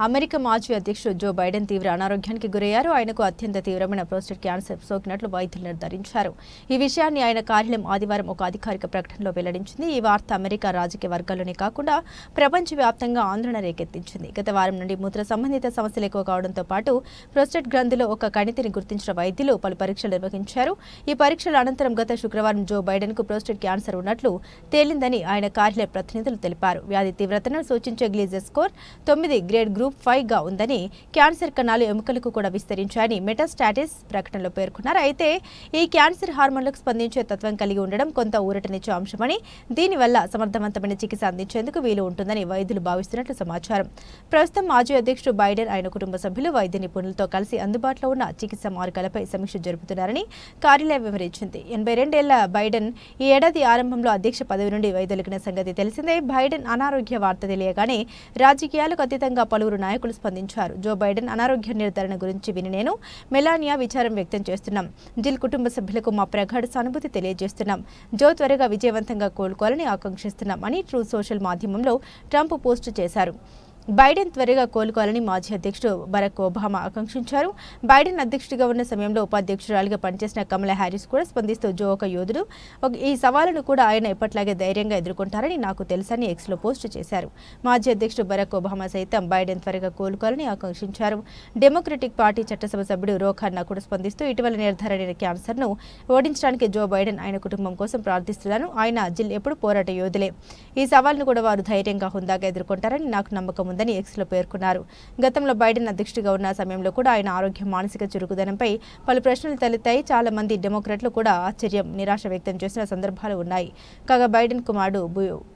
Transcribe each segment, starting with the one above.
America మాజీ అధ్యక్షుడు Joe Biden తీవ్ర అనారోగ్యానికి గురయ్యారు. ఆయనకు అత్యంత తీవ్రమైన ప్రోస్టేట్ క్యాన్సర్ సోకినట్లు వైద్యులు నిర్ధారించారు. ఈ విషయాన్ని ఆయన కార్యాలయం ఆదివారం ఒక అధికారిక ప్రకటనలో వెల్లడించింది. ఈ వార్త అమెరికా రాజకీయ వర్గాల్లోనే కాకుండా ప్రపంచవ్యాప్తంగా ఆందోళన రేకెత్తించింది. గత వారం నుండి మూత్ర సంబంధిత సమస్యలు ఎక్కువ కావడంతో పాటు ప్రోస్టేట్ గ్రంథిలో ఒక కణితిని గుర్తించిన వైద్యులు పలు పరీక్షలు నిర్వహించారు. ఈ పరీక్షల అనంతరం గత శుక్రవారం జో బైడెన్ కు ప్రోస్టేట్ క్యాన్సర్ ఉన్నట్లు తేలిందని ఆయన కార్యాలయ ప్రతినిధులు తెలిపారు. వ్యాధి తీవ్రతను సూచించే గ్లీజర్ స్కోర్ 9 గ్రేడ్ గ్రూప్ 5 గా ఉందని, క్యాన్సర్ కణాలు ఎముకలకు కూడా విస్తరించాయని మెటాస్టాటిస్ ప్రకటనలో పేర్కొన్నారు. అయితే ఈ క్యాన్సర్ హార్మోన్లకు స్పందించే తత్వం కలిగి ఉండడం కొంత ఊరటనిచ్చే అంశమని, దీనివల్ల సమర్థవంతమైన చికిత్స అందించేందుకు వీలు ఉంటుందని వైద్యులు భావిస్తున్నట్లు సమాచారం. ప్రస్తుతం మాజీ అధ్యక్షుడు బైడెన్, ఆయన కుటుంబ సభ్యులు వైద్య నిపుణులతో కలిసి అందుబాటులో ఉన్న చికిత్స మార్గాలపై సమీక్ష జరుపుతున్నారని కార్యాలయం వివరించింది. 82 ఏళ్ల బైడెన్ ఈ ఏడాది ఆరంభంలో అధ్యక్ష పదవి నుండి వైదొలిగిన సంగతి తెలిసిందే. బైడెన్ అనారోగ్య వార్త తెలియగానే రాజకీయాలకు అతీతంగా పలువురు నాయకులు స్పందించారు. జో బైడెన్ అనారోగ్య నిర్ధారణ గురించి విని నేను, మెలానియా విచారం వ్యక్తం చేస్తున్నాం. జిల్ కుటుంబ సభ్యులకు మా ప్రగాఢ సానుభూతి తెలియజేస్తున్నాం. జో త్వరగా విజయవంతంగా కోలుకోవాలని ఆకాంక్షిస్తున్నాం అని ట్రూత్ సోషల్ మాధ్యమంలో ట్రంప్ పోస్టు చేశారు. బైడెన్ త్వరగా కోలుకోవాలని మాజీ అధ్యక్షుడు బరాక్ ఒబామా ఆకాంక్షించారు. బైడెన్ అధ్యక్షుడిగా ఉన్న సమయంలో ఉపాధ్యక్షురాలిగా పనిచేసిన కమలా హ్యారిస్ కూడా స్పందిస్తూ జో ఒక యోధుడు, ఈ సవాలును కూడా ఆయన ఎప్పట్లాగే ధైర్యంగా ఎదుర్కొంటారని నాకు తెలుసని ఎక్స్లో పోస్టు చేశారు. మాజీ అధ్యక్షుడు బరాక్ ఒబామా సైతం బైడెన్ త్వరగా కోలుకోవాలని ఆకాంక్షించారు. డెమోక్రటిక్ పార్టీ చట్టసభ సభ్యుడు రో ఖన్నా కూడా స్పందిస్తూ ఇటీవల నిర్ధారణ క్యాన్సర్ను ఓడించడానికి జో బైడెన్, ఆయన కుటుంబం కోసం ప్రార్థిస్తున్నాను. ఆయన జిల్ ఎప్పుడు పోరాట యోధులే. ఈ సవాలును కూడా వారు ధైర్యంగా హుందాగా ఎదుర్కొంటారని నాకు నమ్మకం ఉందని ఎక్స్లో పేర్కొన్నారు. గతంలో బైడెన్ అధ్యక్షుడిగా ఉన్న సమయంలో కూడా ఆయన ఆరోగ్యం, మానసిక చురుకుదనంపై పలు ప్రశ్నలు తలెత్తాయి. చాలా మంది డెమోక్రాట్లు కూడా ఆశ్చర్యం, నిరాశ వ్యక్తం చేసిన సందర్భాలు ఉన్నాయి. కాగా బైడెన్ కుమారుడు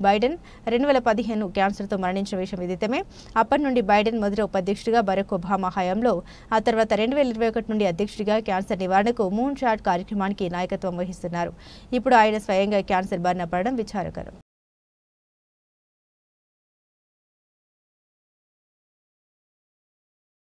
బైడెన్ 2015 క్యాన్సర్తో మరణించిన విషయం విదితమే. అప్పటి నుండి బైడెన్ మొదటి ఉపాధ్యక్షుడిగా బరాక్ ఒబామా హయాంలో, ఆ తర్వాత 2021 నుండి అధ్యక్షుడిగా క్యాన్సర్ నివారణకు మూన్ షాట్ కార్యక్రమానికి నాయకత్వం వహిస్తున్నారు. ఇప్పుడు ఆయన స్వయంగా క్యాన్సర్ బారిన పడడం విచారకరం.